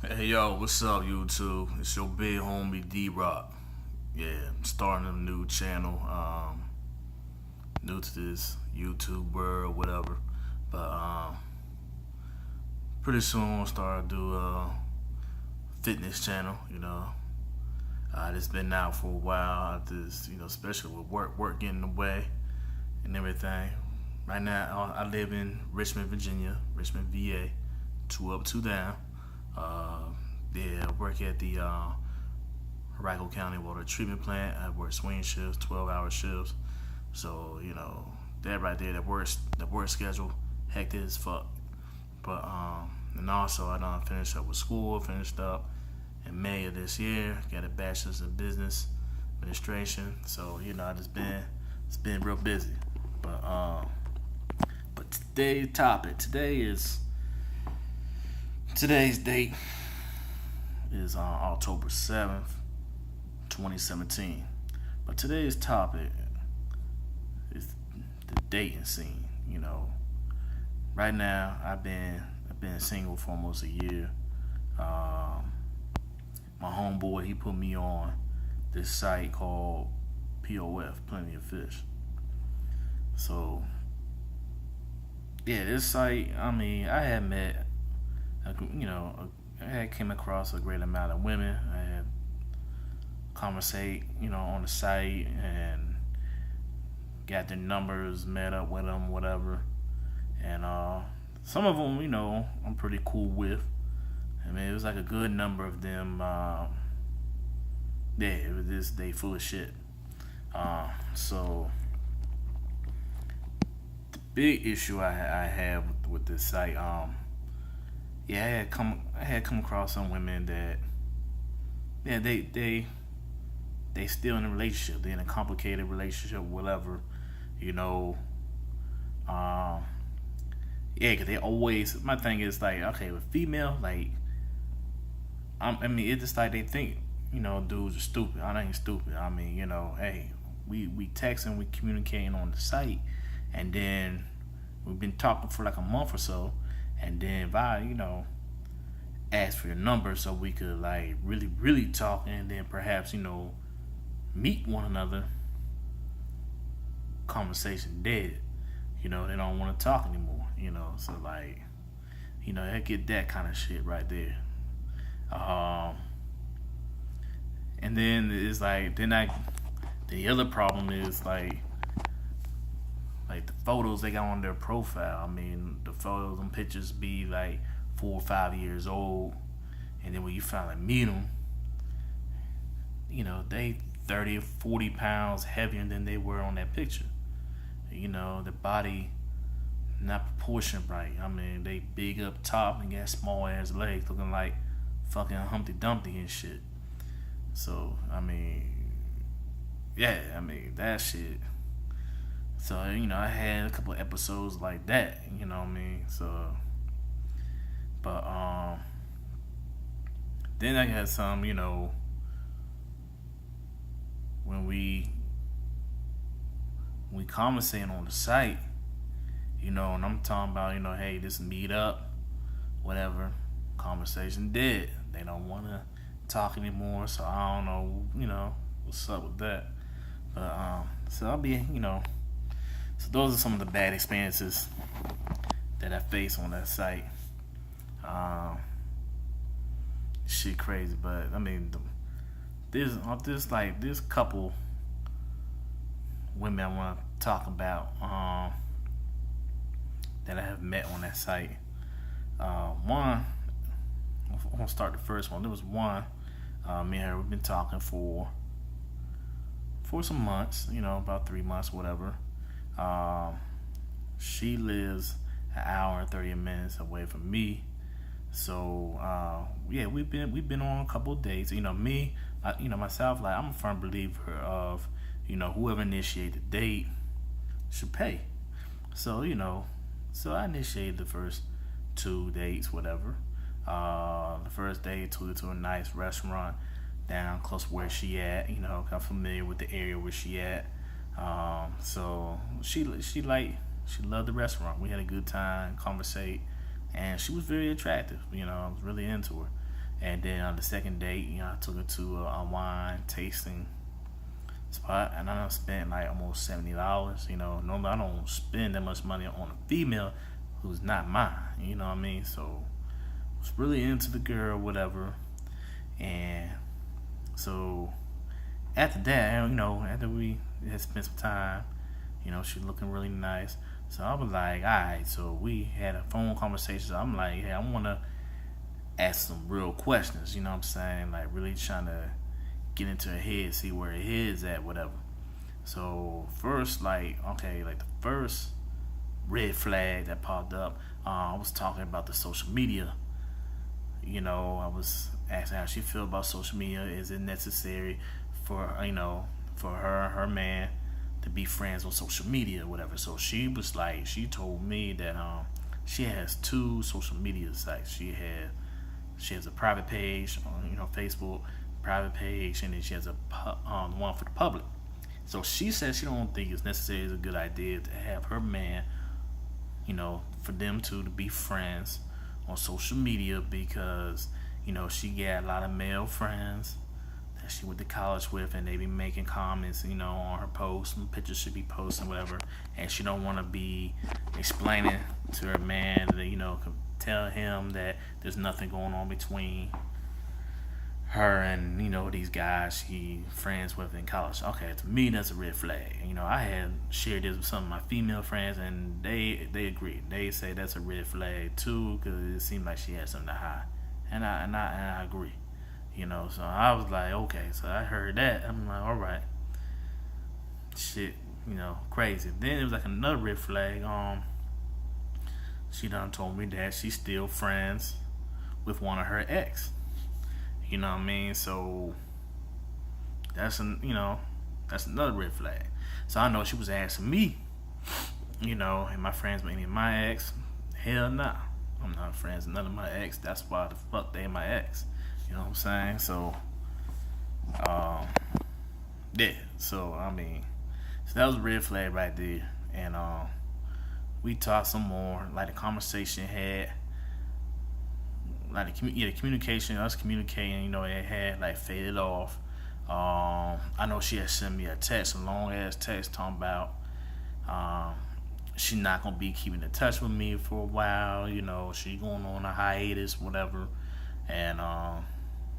Hey yo, what's up YouTube? It's your big homie D-Rock. Yeah, I'm starting a new channel. New to this YouTube world, whatever. But pretty soon I'll start to do a fitness channel. It's been out for a while. Especially with work getting in the way and everything. Right now I live in Richmond, Virginia, Richmond, VA. Two up, two down. Uh, I work at the Henrico County Water Treatment Plant. I work swing shifts, 12-hour shifts. So that right there, that work schedule, hectic as fuck. But and also I done finished up with school. Finished up in May of this year. Got a bachelor's in business administration. So it's been real busy. But today's topic, today's date is on October 7th, 2017. But today's topic is the dating scene. Right now I've been single for almost a year. My homeboy, he put me on this site called POF, Plenty of Fish. So yeah, this site, I had met I had came across a great amount of women. I had conversate, on the site and got their numbers, met up with them, whatever. And some of them, I'm pretty cool with. It was like a good number of them. It was this they full of shit. So the big issue I have with this site, I had come across some women that, they still in a relationship. They're in a complicated relationship, whatever, because they always. My thing is like, okay, with female, like, it's just like they think, dudes are stupid. I ain't stupid. Hey, we texting, we communicating on the site, and then we've been talking for like a month or so. And then if I, ask for your number so we could like really, really talk, and then perhaps, meet one another, conversation dead. They don't want to talk anymore, So like, I get that kind of shit right there. And then it's like, the other problem is like the photos they got on their profile. The photos and pictures be like 4 or 5 years old, and then when you finally meet them, they 30 or 40 pounds heavier than they were on that picture. The body not proportioned right. They big up top and got small ass legs, looking like fucking Humpty Dumpty and shit. So that shit. So, I had a couple of episodes like that, So, but, then I got some, when we conversating on the site, and I'm talking about, hey, this meet up, whatever, conversation dead. They don't want to talk anymore, so I don't know, what's up with that. But, so I'll be, So those are some of the bad experiences that I faced on that site. Shit crazy, but there's couple women I want to talk about that I have met on that site. One, I'm gonna start the first one. There was one. Me and her, we've been talking for some months. About 3 months, whatever. She lives an hour and 30 minutes away from me, so we've been on a couple of dates. Myself, like, I'm a firm believer of, whoever initiated the date should pay. So so I initiated the first 2 dates, whatever. The first date to a nice restaurant down close where she at. I'm familiar with the area where she at. So she loved the restaurant. We had a good time, conversate, and she was very attractive. I was really into her. And then on the second date, I took her to a wine tasting spot, and I done spent like almost $70. Normally I don't spend that much money on a female who's not mine. You know what I mean? So I was really into the girl, whatever. And so after that, after we had spent some time, she looking really nice. So I was like, all right. So we had a phone conversation. So I'm like, hey, I want to ask some real questions. You know what I'm saying? Like really trying to get into her head, see where her head's at, whatever. So first, the first red flag that popped up, I was talking about the social media. I was asking how she feel about social media. Is it necessary for her and her man to be friends on social media, whatever? So she was like, she told me that she has two social media sites. She has a private page on Facebook, private page, and then she has a one for the public. So she says she don't think it's necessarily a good idea to have her man, for them two to be friends on social media because, she got a lot of male friends that she went to college with, and they be making comments, on her posts and pictures she be posting, whatever, and she don't want to be explaining to her man that, tell him that there's nothing going on between her and these guys she friends with in college. Okay, to me that's a red flag. I had shared this with some of my female friends, and they agreed. They say that's a red flag too, because it seemed like she had something to hide, and I agree. So I was like, okay. So I heard that. I'm like, all right, shit, crazy. Then it was like another red flag. She done told me that she's still friends with one of her ex. You know what I mean? So that's another red flag. So I know she was asking me, and my friends with any of my ex. Hell nah. I'm not friends with none of my ex. That's why the fuck they my ex. You know what I'm saying? So yeah. So that was a red flag right there. And we talked some more. Like the conversation had the communication, us communicating, it had faded off. I know she had sent me a text, a long ass text talking about she not gonna be keeping in touch with me for a while. She going on a hiatus, whatever. And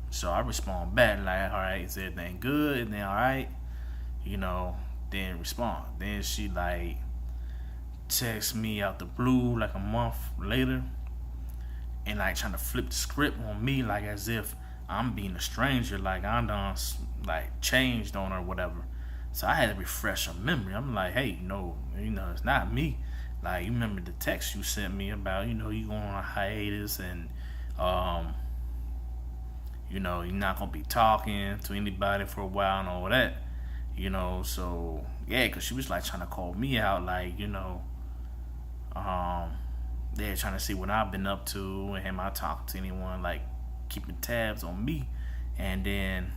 so I respond back like, all right, is everything good? And then all right, then respond. Then she text me out the blue a month later, and trying to flip the script on me as if I'm being a stranger, I done changed on her, whatever. So I had to refresh her memory. I'm like, hey, it's not me. You remember the text you sent me about, you going on a hiatus, and you're not gonna be talking to anybody for a while and all that. So yeah, because she was trying to call me out, they're trying to see what I've been up to, and am I talking to anyone, keeping tabs on me. And then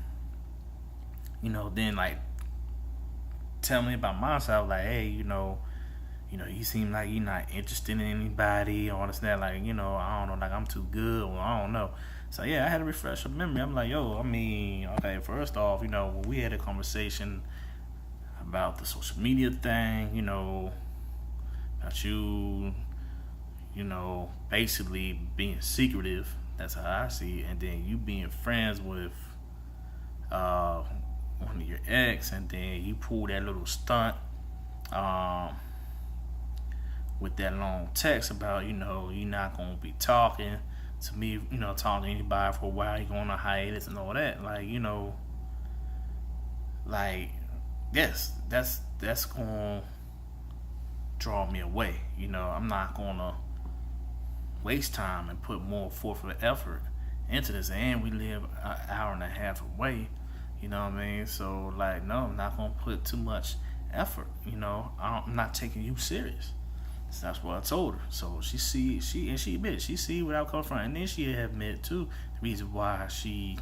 tell me about myself, hey, you seem like you're not interested in anybody, all this, that, I don't know, I'm too good, or I don't know. So yeah, I had to refresh her memory. I'm like, okay, first off, when we had a conversation about the social media thing, about you, basically being secretive. That's how I see it. And then you being friends with one of your ex, and then you pull that little stunt with that long text about, you're not going to be talking to me, talking to anybody for a while, you're going on a hiatus and all that. Yes, that's going to draw me away. I'm not going to waste time and put more forth of effort into this, and we live an hour and a half away. You know what I mean? So no, I'm not gonna put too much effort. I'm not taking you serious. So that's what I told her. So she admitted she see where I come from, and then she admitted too the reason why she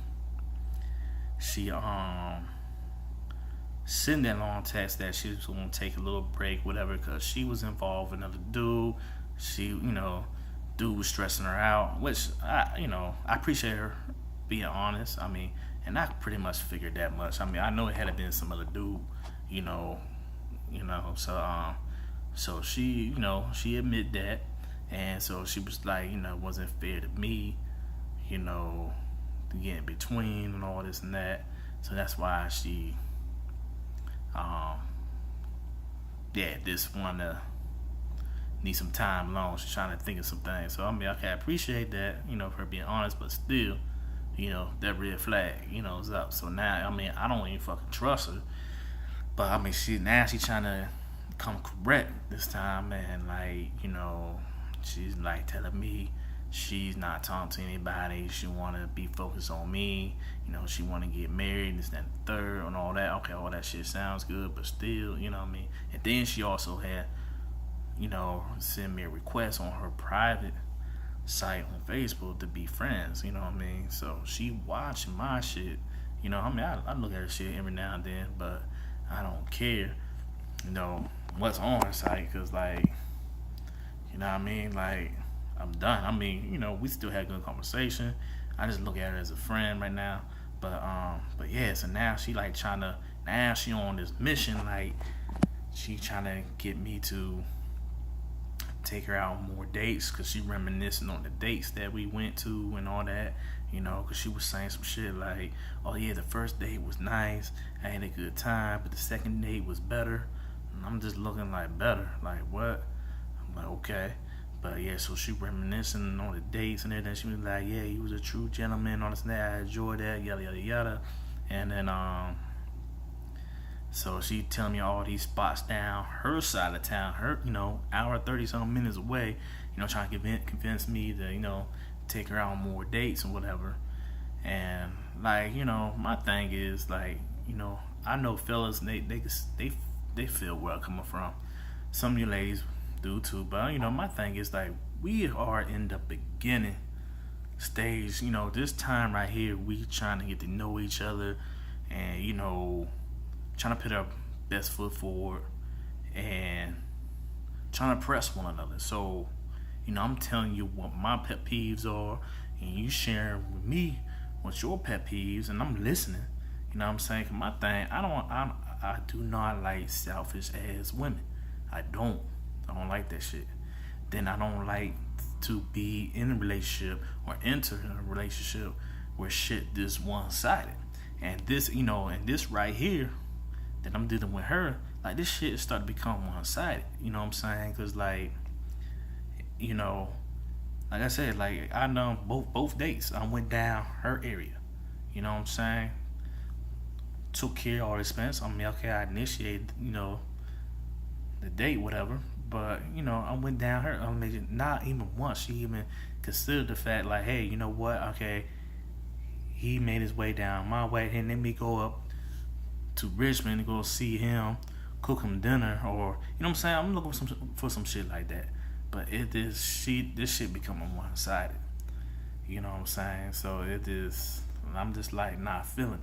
sent that long text, that she was gonna take a little break, whatever, because she was involved with another dude. She dude was stressing her out, which I appreciate her being honest. I mean, and I pretty much figured that much. I mean, I know it had been some other dude, you know, so she, she admit that, and so she was like, it wasn't fair to me, you know, to get in between and all this and that. So that's why she, this one need some time alone. She's trying to think of some things. So I mean, okay, I appreciate that, for her being honest, but still, that red flag, is up. So now, I mean, I don't even fucking trust her. But I mean, she trying to come correct this time, and like, she's like telling me she's not talking to anybody. She want to be focused on me. She want to get married, this, that, and the third, and all that. Okay, all that shit sounds good, but still, you know what I mean? And then she also had, send me a request on her private site on Facebook to be friends, you know what I mean? So she watching my shit, I mean, I look at her shit every now and then, but I don't care, what's on her site, because, like, you know what I mean? Like, I'm done. I mean, we still had good conversation. I just look at her as a friend right now. But yeah, so now she like now she on this mission, like, she trying to get me to take her out on more dates, because she reminiscing on the dates that we went to and all that, because she was saying some shit like, oh yeah, the first date was nice, I had a good time, but the second date was better. And I'm just looking like, better? Like, what? I'm like, okay. But yeah, so she reminiscing on the dates and everything. She was like, yeah, he was a true gentleman, all this and that, I enjoyed that, yada yada yada. And then so she telling me all these spots down her side of town, her, hour 30-something minutes away, trying to convince me to, take her out on more dates and whatever. And like, my thing is like, I know fellas, they feel where I'm coming from. Some of you ladies do too, but my thing is like, we are in the beginning stage. This time right here, we trying to get to know each other, and trying to put our best foot forward and trying to press one another. So, I'm telling you what my pet peeves are, and you sharing with me what's your pet peeves, and I'm listening. You know what I'm saying? 'Cause my thing, I do not like selfish ass women. I don't like that shit. Then I don't like to be in a relationship or enter in a relationship where shit this one-sided. And this, and this right here that I'm dealing with her, like, this shit is starting to become one-sided. You know what I'm saying? Because, like, like I said, like, I know both dates, I went down her area. You know what I'm saying? Took care of all the expense. I mean, okay, I initiated, the date, whatever. But, I went down her. I mean, not even once she even considered the fact, like, hey, you know what? Okay, he made his way down my way, and let me go up to Richmond and go see him, cook him dinner, or, you know what I'm saying? I'm looking for some shit like that. But this shit becoming one-sided. You know what I'm saying? So I'm just like not feeling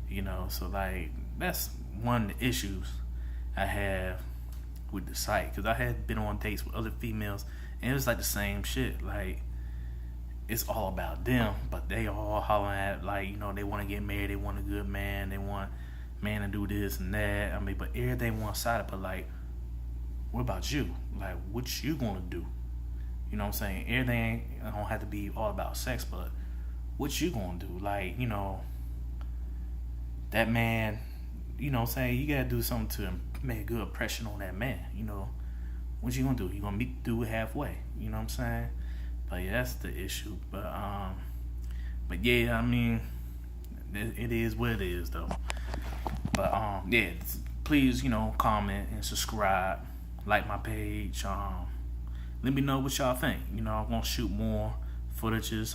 it. So like, that's one of the issues I have with the site, because I had been on dates with other females, and it was like the same shit. Like, it's all about them, but they all hollering at, like, they want to get married, they want a good man, they want man to do this and that. I mean, but everything one-sided. But like, what about you? Like, what you gonna do? You know what I'm saying? Everything don't have to be all about sex, but what you gonna do? Like, that man, what I'm saying? You gotta do something to make a good impression on that man. What you gonna do? You gonna meet the dude halfway? You know what I'm saying? But yeah, that's the issue. But yeah, I mean, it is what it is, though. But yeah, please, comment and subscribe, like my page. Let me know what y'all think. I'm gonna shoot more footages,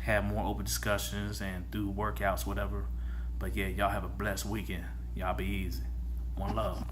have more open discussions, and do workouts, whatever. But yeah, y'all have a blessed weekend. Y'all be easy. One love.